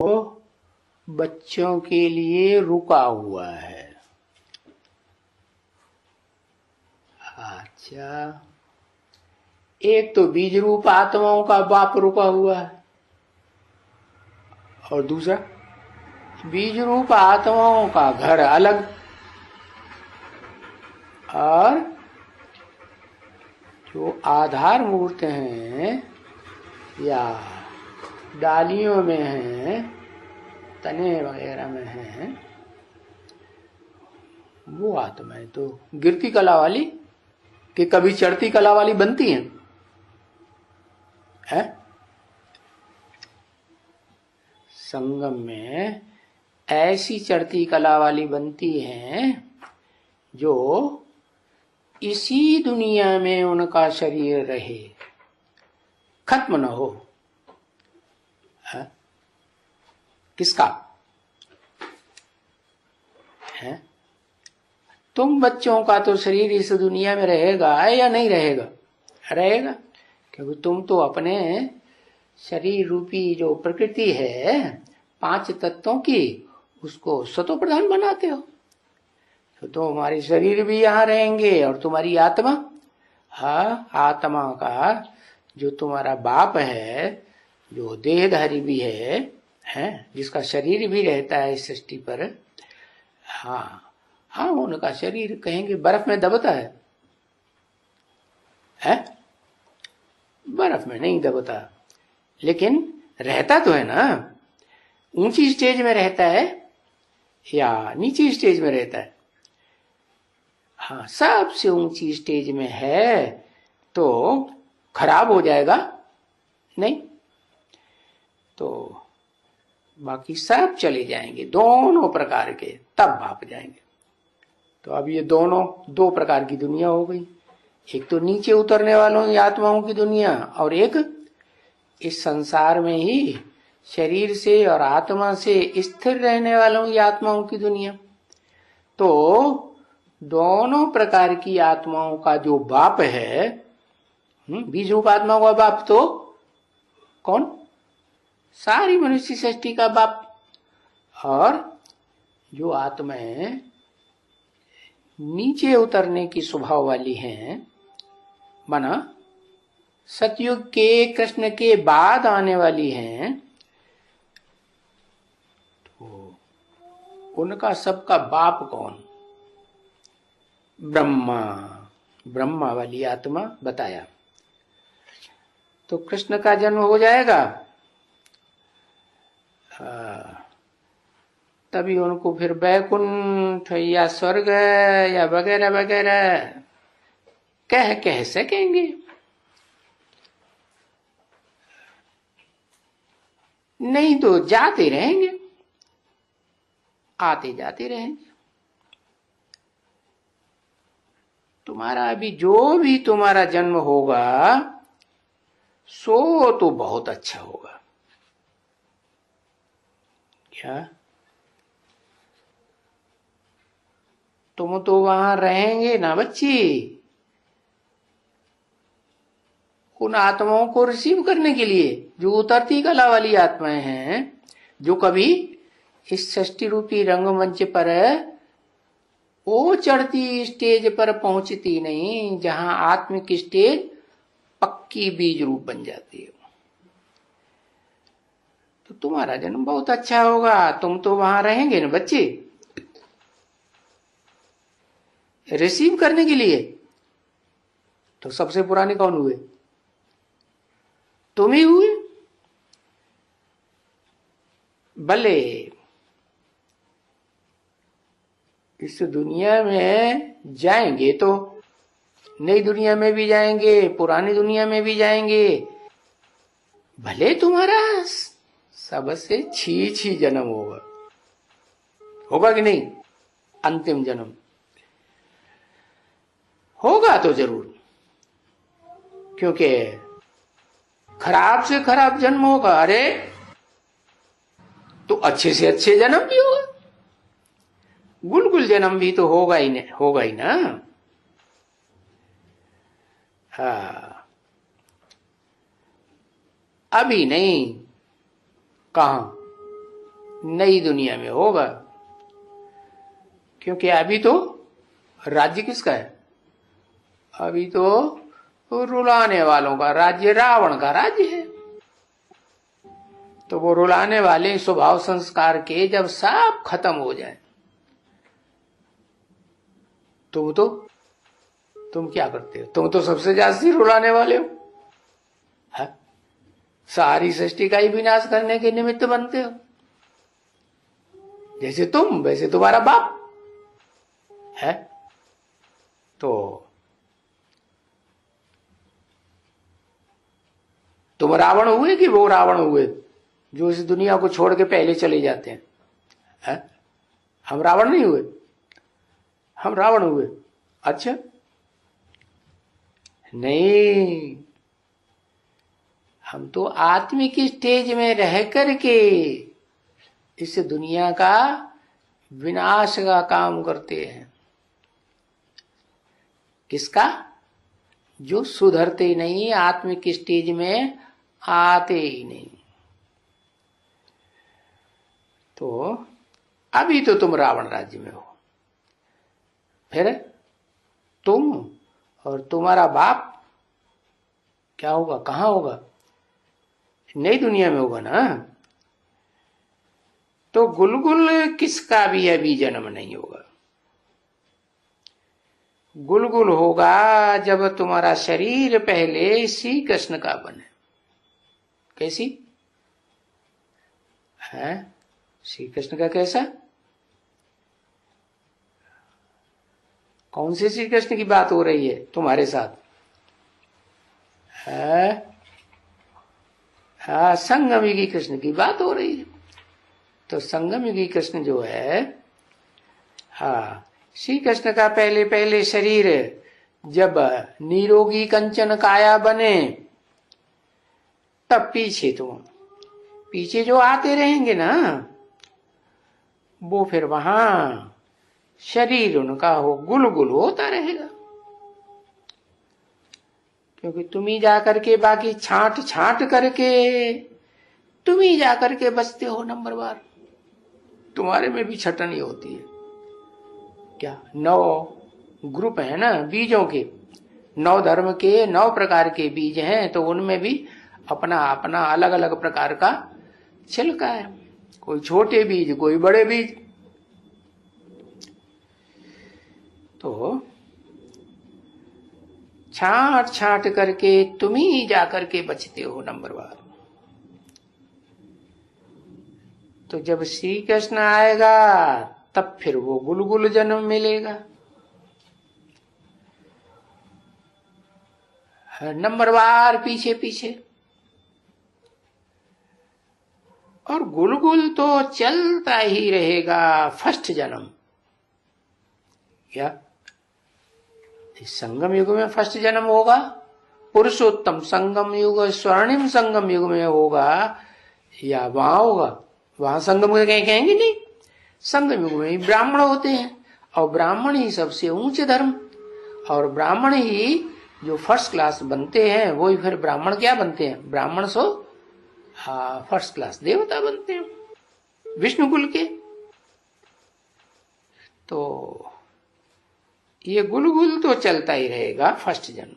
वो बच्चों के लिए रुका हुआ है। अच्छा, एक तो बीज रूप आत्माओं का बाप रुका हुआ है, और दूसरा बीज रूप आत्माओं का घर अलग, और जो आधार मूर्त हैं या डालियों में हैं, तने वगैरह में हैं, वो आत्माएं तो गिरती कला वाली कि कभी चढ़ती कला वाली बनती हैं है? संगम में ऐसी चढ़ती कला वाली बनती हैं जो इसी दुनिया में उनका शरीर रहे, खत्म न हो। है? किसका है? तुम बच्चों का तो शरीर इस दुनिया में रहेगा या नहीं रहेगा? रहेगा, क्योंकि तुम तो अपने शरीर रूपी जो प्रकृति है 5 तत्वों की, उसको सतो प्रधान बनाते हो। तो तुम्हारे शरीर भी यहाँ रहेंगे और तुम्हारी आत्मा, हाँ, आत्मा का जो तुम्हारा बाप है, जो देहधारी भी है, जिसका शरीर भी रहता है इस सृष्टि पर, हाँ हाँ, उनका शरीर कहेंगे बर्फ में दबता है? बर्फ में नहीं दबता, लेकिन रहता तो है ना। ऊंची स्टेज में रहता है या नीची स्टेज में रहता है? हाँ, सबसे ऊंची स्टेज में है तो खराब हो जाएगा नहीं, तो बाकी सब चले जाएंगे, दोनों प्रकार के, तब भाप जाएंगे। तो अब ये दोनों 2 प्रकार की दुनिया हो गई, एक तो नीचे उतरने वालों की आत्माओं की दुनिया, और एक इस संसार में ही शरीर से और आत्मा से स्थिर रहने वालों की आत्माओं की दुनिया। तो दोनों प्रकार की आत्माओं का जो बाप है, बीज रूप आत्माओं का बाप तो कौन? सारी मनुष्य सृष्टि का बाप। और जो आत्माएं नीचे उतरने की स्वभाव वाली हैं, माना सतयुग के कृष्ण के बाद आने वाली हैं, तो उनका सबका बाप कौन? ब्रह्मा। ब्रह्मा वाली आत्मा बताया। तो कृष्ण का जन्म हो जाएगा, तभी उनको फिर वैकुंठ या स्वर्ग या वगैरह वगैरह कह सकेंगे। नहीं तो जाते रहेंगे, आते जाते रहेंगे। तुम्हारा अभी जो भी तुम्हारा जन्म होगा सो तो बहुत अच्छा होगा। क्या तुम तो वहां रहेंगे ना बच्ची, उन आत्माओं को रिसीव करने के लिए, जो उतरती कला वाली आत्माएं हैं, जो कभी इस सृष्टि रूपी रंगमंच पर वो चढ़ती स्टेज पर पहुंचती नहीं जहां आत्मिक स्टेज पक्की बीज रूप बन जाती है। तो तुम्हारा जन्म बहुत अच्छा होगा, तुम तो वहां रहेंगे ना बच्चे, रिसीव करने के लिए। तो सबसे पुराने कौन हुए? तुम ही हुए। भले इस दुनिया में जाएंगे तो नई दुनिया में भी जाएंगे, पुरानी दुनिया में भी जाएंगे, भले तुम्हारा सबसे छी जन्म होगा कि नहीं? अंतिम जन्म होगा तो जरूर, क्योंकि खराब से खराब जन्म होगा, अरे तो अच्छे से अच्छे जन्म भी होगा, गुलगुल जन्म भी तो होगा ही ना। हाँ, अभी नहीं, कहां? नई दुनिया में होगा, क्योंकि अभी तो राज्य किसका है? अभी तो रुलाने वालों का राज्य, रावण का राज्य है। तो वो रुलाने वाले स्वभाव संस्कार के जब सब खत्म हो जाए, तुम क्या करते हो? तुम तो सबसे ज्यादा रुलाने वाले हो, है? सारी सृष्टि का ही विनाश करने के निमित्त बनते हो। जैसे तुम वैसे तुम्हारा बाप है। तो तुम रावण हुए कि वो रावण हुए जो इस दुनिया को छोड़ के पहले चले जाते हैं? है? हम रावण नहीं हुए, हम रावण हुए। अच्छा नहीं, हम तो आत्मिक स्टेज में रह करके इस दुनिया का विनाश का काम करते हैं। किसका? जो सुधरते नहीं, आत्मिक स्टेज में आते ही नहीं। तो अभी तो तुम रावण राज्य में हो, फिर तुम और तुम्हारा बाप क्या होगा? कहां होगा? नई दुनिया में होगा ना। तो गुलगुल किसका भी अभी जन्म नहीं होगा। गुलगुल होगा जब तुम्हारा शरीर पहले श्री कृष्ण का बने। कैसी है? श्री कृष्ण का कैसा? कौन से श्री कृष्ण की बात हो रही है तुम्हारे साथ? है? हाँ, संगम युगी कृष्ण की बात हो रही है। तो संगम युगी कृष्ण जो है, हाँ, श्री कृष्ण का पहले पहले शरीर जब निरोगी कंचन काया बने, तब पीछे जो आते रहेंगे ना, वो फिर वहां शरीर उनका हो गुलगुल होता रहेगा। क्योंकि तुम ही जाकर के बाकी छांट छांट करके तुम ही जाकर के बचते हो नंबर बार। तुम्हारे में भी छटनी होती है क्या? 9 ग्रुप है ना बीजों के, 9 धर्म के 9 प्रकार के बीज हैं, तो उनमें भी अपना अपना अलग अलग प्रकार का छिलका है। कोई छोटे बीज, कोई बड़े बीज। तो छांट छांट करके तुम ही जाकर के बचते हो नंबर बार। तो जब श्री कृष्ण आएगा तब फिर वो गुलगुल जन्म मिलेगा। नंबर बार पीछे पीछे। और गुलगुल तो चलता ही रहेगा फर्स्ट जन्म। क्या इस संगम युग में फर्स्ट जन्म होगा? पुरुषोत्तम संगम युग, स्वर्णिम संगम युग में होगा या वहां होगा? वहां संगम युग कहेंगे नहीं। संगम युग में ही ब्राह्मण होते हैं, और ब्राह्मण ही सबसे ऊंचे धर्म, और ब्राह्मण ही जो फर्स्ट क्लास बनते हैं, वही फिर ब्राह्मण क्या बनते हैं? ब्राह्मण सो फर्स्ट क्लास देवता बनते हैं विष्णु कुल के। तो ये गुलगुल तो चलता ही रहेगा फर्स्ट जन्म।